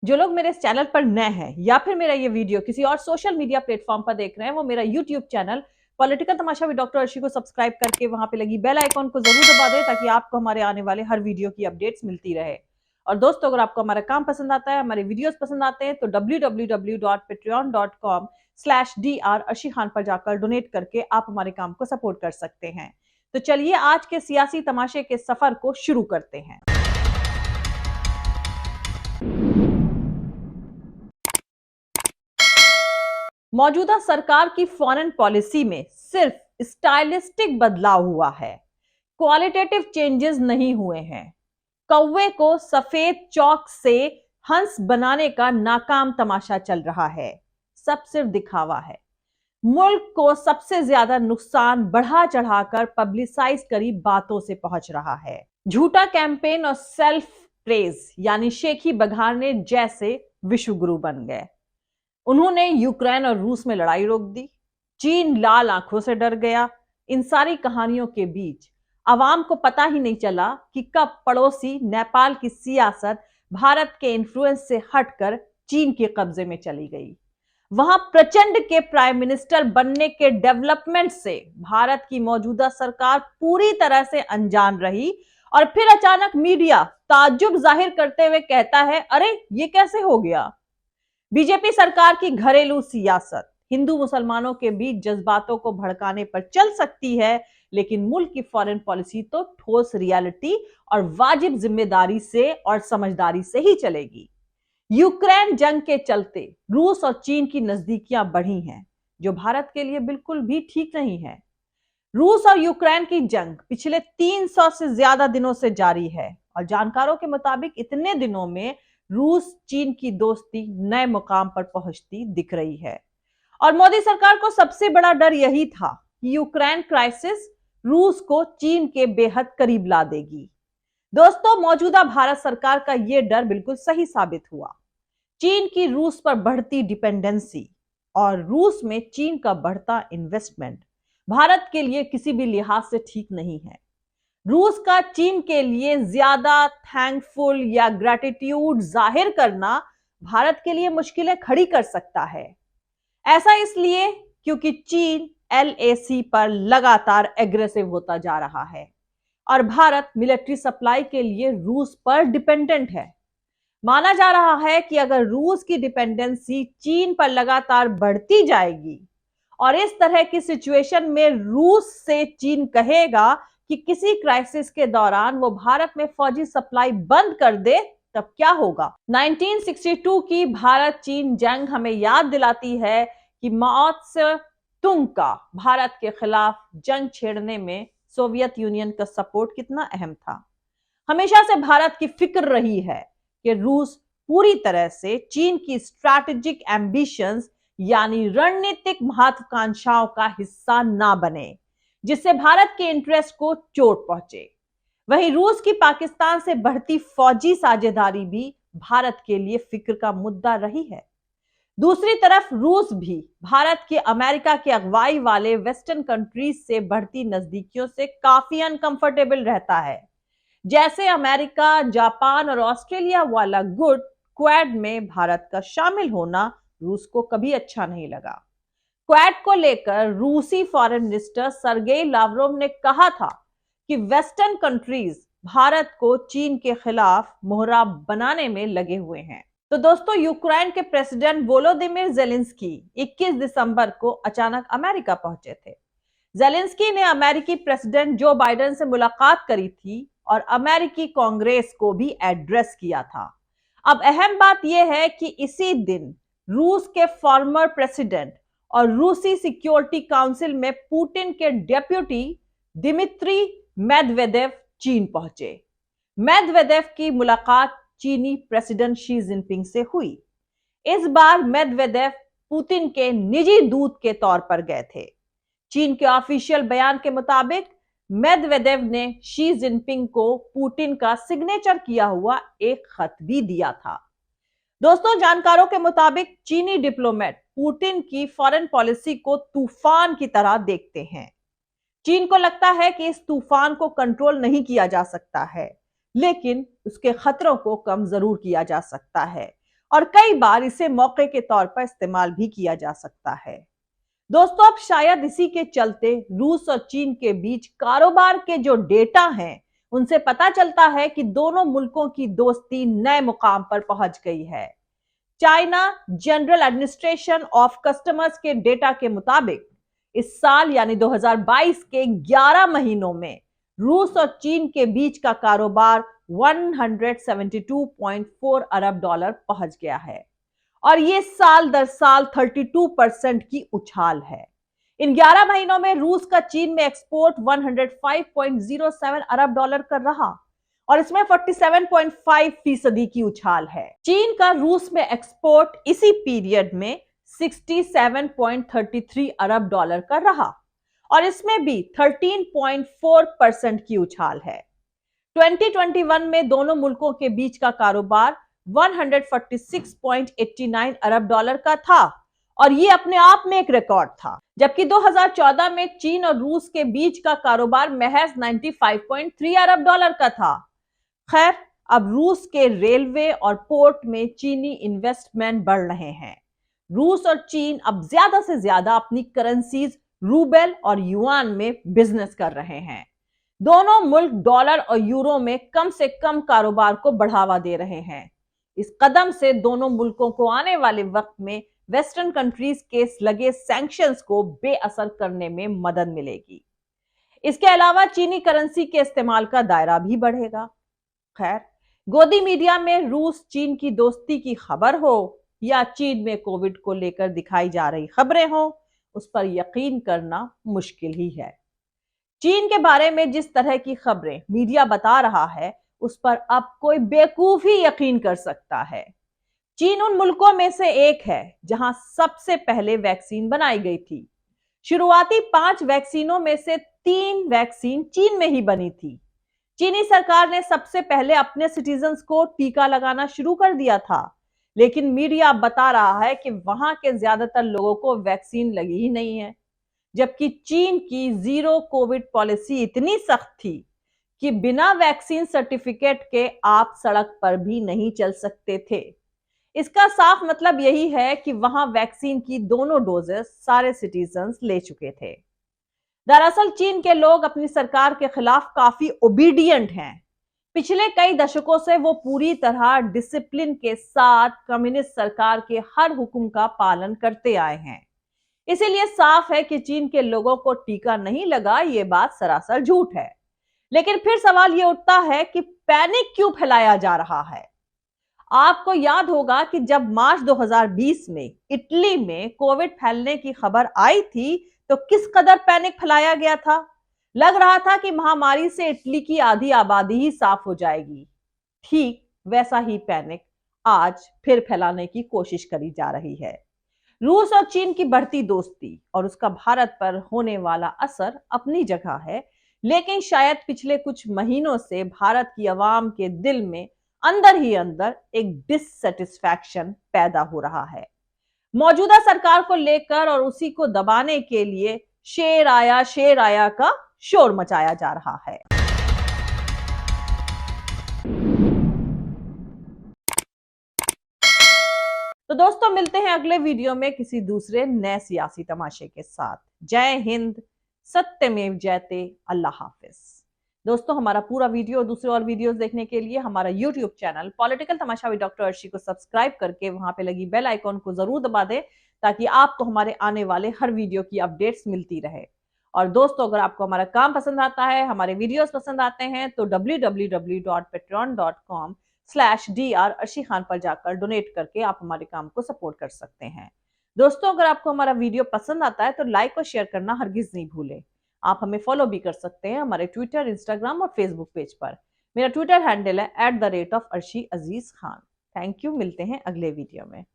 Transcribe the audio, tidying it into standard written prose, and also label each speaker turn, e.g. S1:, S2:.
S1: जो लोग मेरे इस चैनल पर नए हैं या फिर मेरा ये वीडियो किसी और सोशल मीडिया प्लेटफॉर्म पर देख रहे हैं, वो मेरा YouTube channel political Tamasha with doctor Arshi को सब्सक्राइब करके वहां पे लगी बेल आइकॉन को जरूर दबा दें ताकि आपको हमारे आने वाले हर वीडियो की अपडेट्स मिलती रहे। और दोस्तों, अगर आपको हमारा काम पसंद आता है, हमारे वीडियोस पसंद आते हैं, तो www.patreon.com/dr अर्शी खान पर जाकर डोनेट करके आप हमारे काम को सपोर्ट कर सकते हैं। तो चलिए आज के सियासी तमाशे के सफर को शुरू करते हैं। मौजूदा सरकार की फॉरेन पॉलिसी में सिर्फ स्टाइलिस्टिक बदलाव हुआ है, क्वालिटेटिव चेंजेस नहीं हुए हैं। कौवे को सफेद चौक से हंस बनाने का नाकाम तमाशा चल रहा है, सब सिर्फ दिखावा है। मुल्क को सबसे ज्यादा नुकसान बढ़ा चढ़ाकर पब्लिसाइज करी बातों से पहुंच रहा है। झूठा कैंपेन और सेल्फ प्रेज यानी शेखी बघाने जैसे विश्वगुरु बन गए। उन्होंने यूक्रेन और रूस में लड़ाई रोक दी, चीन लाल आंखों से डर गया। इन सारी कहानियों के बीच आवाम को पता ही नहीं चला कि कब पड़ोसी नेपाल की सियासत भारत के इन्फ्लुएंस से हटकर चीन के कब्जे में चली गई। वहां प्रचंड के प्राइम मिनिस्टर बनने के डेवलपमेंट से भारत की मौजूदा सरकार पूरी तरह से अनजान रही और फिर अचानक मीडिया ताज्जुब जाहिर करते हुए कहता है, अरे ये कैसे हो गया। बीजेपी सरकार की घरेलू सियासत हिंदू मुसलमानों के बीच जज्बातों को भड़काने पर चल सकती है, लेकिन मुल्क की फॉरेन पॉलिसी तो ठोस रियलिटी और वाजिब जिम्मेदारी से और समझदारी से ही चलेगी। यूक्रेन जंग के चलते रूस और चीन की नजदीकियां बढ़ी हैं, जो भारत के लिए बिल्कुल भी ठीक नहीं है। रूस और यूक्रेन की जंग पिछले 300 से ज्यादा दिनों से जारी है और जानकारों के मुताबिक इतने दिनों में रूस चीन की दोस्ती नए मुकाम पर पहुंचती दिख रही है। और मोदी सरकार को सबसे बड़ा डर यही था कि यूक्रेन क्राइसिस रूस को चीन के बेहद करीब ला देगी। दोस्तों, मौजूदा भारत सरकार का यह डर बिल्कुल सही साबित हुआ। चीन की रूस पर बढ़ती डिपेंडेंसी और रूस में चीन का बढ़ता इन्वेस्टमेंट भारत के लिए किसी भी लिहाज से ठीक नहीं है। रूस का चीन के लिए ज्यादा थैंकफुल या ग्रैटिट्यूड जाहिर करना भारत के लिए मुश्किलें खड़ी कर सकता है। ऐसा इसलिए क्योंकि चीन एलएसी पर लगातार एग्रेसिव होता जा रहा है और भारत मिलिट्री सप्लाई के लिए रूस पर डिपेंडेंट है। माना जा रहा है कि अगर रूस की डिपेंडेंसी चीन पर लगातार बढ़ती जाएगी और इस तरह की सिचुएशन में रूस से चीन कहेगा कि किसी क्राइसिस के दौरान वो भारत में फौजी सप्लाई बंद कर दे, तब क्या होगा। 1962 की भारत चीन जंग हमें याद दिलाती है कि माओ त्से तुंग का भारत के खिलाफ जंग छेड़ने में सोवियत यूनियन का सपोर्ट कितना अहम था। हमेशा से भारत की फिक्र रही है कि रूस पूरी तरह से चीन की स्ट्रैटेजिक एम्बिशंस यानी रणनीतिक महत्वाकांक्षाओं का हिस्सा ना बने, जिससे भारत के इंटरेस्ट को चोट पहुंचे। वहीं रूस की पाकिस्तान से बढ़ती फौजी साझेदारी भी भारत के लिए फिक्र का मुद्दा रही है। दूसरी तरफ रूस भी भारत के अमेरिका के अगुवाई वाले वेस्टर्न कंट्रीज से बढ़ती नजदीकियों से काफी अनकंफर्टेबल रहता है। जैसे अमेरिका, जापान और ऑस्ट्रेलिया वाला गुट क्वाड में भारत का शामिल होना रूस को कभी अच्छा नहीं लगा। क्वाड को लेकर रूसी फॉरेन मिनिस्टर सरगेई लावरोव ने कहा था कि वेस्टर्न कंट्रीज भारत को चीन के खिलाफ मोहरा बनाने में लगे हुए हैं। तो दोस्तों, यूक्रेन के प्रेसिडेंट वोलोदिमीर जेलेंस्की 21 दिसंबर को अचानक अमेरिका पहुंचे थे। जेलेंस्की ने अमेरिकी प्रेसिडेंट जो बाइडेन से मुलाकात करी थी और अमेरिकी कांग्रेस को भी एड्रेस किया था। अब अहम बात यह है कि इसी दिन रूस के फॉर्मर प्रेसिडेंट और रूसी सिक्योरिटी काउंसिल में पुतिन के डेप्यूटी दिमित्री मेदवेदेव चीन पहुंचे। मेदवेदेव की मुलाकात चीनी प्रेसिडेंट शी जिनपिंग से हुई। इस बार मेदवेदेव पुतिन के निजी दूत के तौर पर गए थे। चीन के ऑफिशियल बयान के मुताबिक मेदवेदेव ने शी जिनपिंग को पुतिन का सिग्नेचर किया हुआ एक खत भी दिया था। दोस्तों, जानकारों के मुताबिक चीनी डिप्लोमेट पुतिन की फॉरेन पॉलिसी को तूफान की तरह देखते हैं। चीन को लगता है कि इस तूफान को कंट्रोल नहीं किया जा सकता है, लेकिन उसके खतरों को कम जरूर किया जा सकता है और कई बार इसे मौके के तौर पर इस्तेमाल भी किया जा सकता है। दोस्तों, अब शायद इसी के चलते रूस और चीन के बीच कारोबार के जो डेटा हैं, उनसे पता चलता है कि दोनों मुल्कों की दोस्ती नए मुकाम पर पहुंच गई है। China general administration of customers के डेटा के मुताबिक इस साल यानी 2022 के 11 महीनों में रूस और चीन के बीच का कारोबार 172.4 अरब डॉलर पहुंच गया है और ये साल दर साल 32% की उछाल है। इन 11 महीनों में रूस का चीन में एक्सपोर्ट 105.07 अरब डॉलर कर रहा और इसमें 47.5% की उछाल है। चीन का रूस में एक्सपोर्ट इसी पीरियड में 67.33 अरब डॉलर का रहा और इसमें भी 13.4% की उछाल है। 2021 में दोनों मुल्कों के बीच का कारोबार 146.89 अरब डॉलर का था और ये अपने आप में एक रिकॉर्ड था, जबकि 2014 में चीन और रूस के बीच का कारोबार महज 95.3 अरब डॉलर का था। खैर, अब रूस के रेलवे और पोर्ट में चीनी इन्वेस्टमेंट बढ़ रहे हैं। रूस और चीन अब ज्यादा से ज्यादा अपनी करेंसीज रूबल और युआन में बिजनेस कर रहे हैं। दोनों मुल्क डॉलर और यूरो में कम से कम कारोबार को बढ़ावा दे रहे हैं। इस कदम से दोनों मुल्कों को आने वाले वक्त में वेस्टर्न कंट्रीज के लगे सैंक्शंस को बेअसर करने में मदद मिलेगी। इसके अलावा चीनी करेंसी के इस्तेमाल का दायरा भी बढ़ेगा। खैर, गोदी मीडिया में रूस चीन की दोस्ती की खबर हो या चीन में कोविड को लेकर दिखाई जा रही खबरें हो, उस पर यकीन करना मुश्किल ही है। चीन के बारे में जिस तरह की खबरें मीडिया बता रहा है, उस पर अब कोई बेवकूफ ही यकीन कर सकता है। चीन उन मुल्कों में से एक है जहां सबसे पहले वैक्सीन बनाई गई थी। शुरुआती 5 वैक्सीनों में से 3 वैक्सीन चीन में ही बनी थी। चीनी सरकार ने सबसे पहले अपने सिटीजन्स को टीका लगाना शुरू कर दिया था, लेकिन मीडिया बता रहा है कि वहां के ज्यादातर लोगों को वैक्सीन लगी ही नहीं है, जबकि चीन की जीरो कोविड पॉलिसी इतनी सख्त थी कि बिना वैक्सीन सर्टिफिकेट के आप सड़क पर भी नहीं चल सकते थे। इसका साफ मतलब यही है कि वहां वैक्सीन की दोनों डोजेस सारे सिटीजन्स ले चुके थे। दरअसल चीन के लोग अपनी सरकार के खिलाफ काफी ओबीडियंट हैं। पिछले कई दशकों से वो पूरी तरह डिसिप्लिन के साथ कम्युनिस्ट सरकार के हर हुक्म का पालन करते आए हैं। इसीलिए साफ है कि चीन के लोगों को टीका नहीं लगा, ये बात सरासर झूठ है। लेकिन फिर सवाल ये उठता है कि पैनिक क्यों फैलाया जा रहा है। आपको याद होगा कि जब मार्च 2020 में इटली में कोविड फैलने की खबर आई थी, तो किस कदर पैनिक फैलाया गया था। लग रहा था कि महामारी से इटली की आधी आबादी ही साफ हो जाएगी। ठीक वैसा ही पैनिक आज फिर फैलाने की कोशिश करी जा रही है। रूस और चीन की बढ़ती दोस्ती और उसका भारत पर होने वाला असर अपनी जगह है, लेकिन शायद पिछले कुछ महीनों से भारत की आवाम के दिल में अंदर ही अंदर एक डिससेटिस्फैक्शन पैदा हो रहा है। मौजूदा सरकार को लेकर और उसी को दबाने के लिए शेर आया का शोर मचाया जा रहा है। तो दोस्तों, मिलते हैं अगले वीडियो में किसी दूसरे नए सियासी तमाशे के साथ। जय हिंद, सत्यमेव जयते, अल्लाह हाफिज। दोस्तों, हमारा पूरा वीडियो और दूसरे और वीडियोस देखने के लिए हमारा YouTube channel political Tamasha with doctor Arshi को सब्सक्राइब करके वहां पे लगी बेल आइकॉन को जरूर दबा दें, ताकि आपको हमारे आने वाले हर वीडियो की अपडेट्स मिलती रहे। और दोस्तों, अगर आपको हमारा काम पसंद आता है, हमारे वीडियोस पसंद आते हैं, तो www.patreon.com/dr अर्शी खान पर जाकर डोनेट करके आप हमारे काम को सपोर्ट कर सकते हैं। दोस्तों, अगर आपको हमारा वीडियो पसंद आता है तो लाइक और शेयर करना हरगिज नहीं भूलें। आप हमें फॉलो भी कर सकते हैं हमारे ट्विटर, इंस्टाग्राम और फेसबुक पेज पर। मेरा ट्विटर हैंडल है @arshi_aziz khan। Thank you. मिलते हैं अगले वीडियो में।